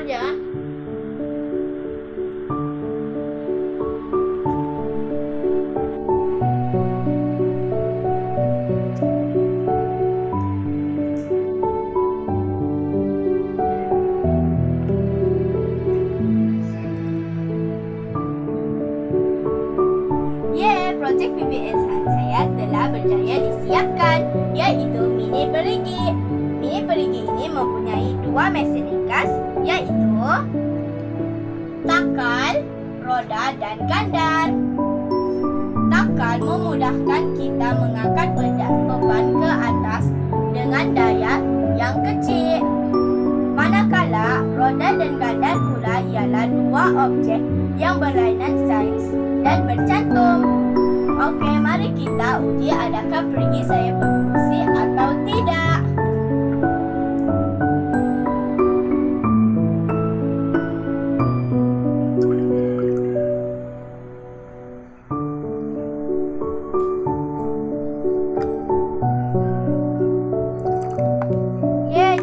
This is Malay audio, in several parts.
Sekejap. Projek PBS saya telah berjaya disiapkan, iaitu mini perigi. Mini perigi ini mempunyai dua mesin ringkas, iaitu takal, roda dan gandar. Takal memudahkan kita mengangkat beban ke atas dengan daya yang kecil. Manakala roda dan gandar pula ialah dua objek yang berlainan saiz dan bercantum. Okey, mari kita uji adakah perigi saya berfungsi atau tidak.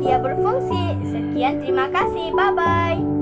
Dia berfungsi. Sekian, terima kasih. Bye-bye.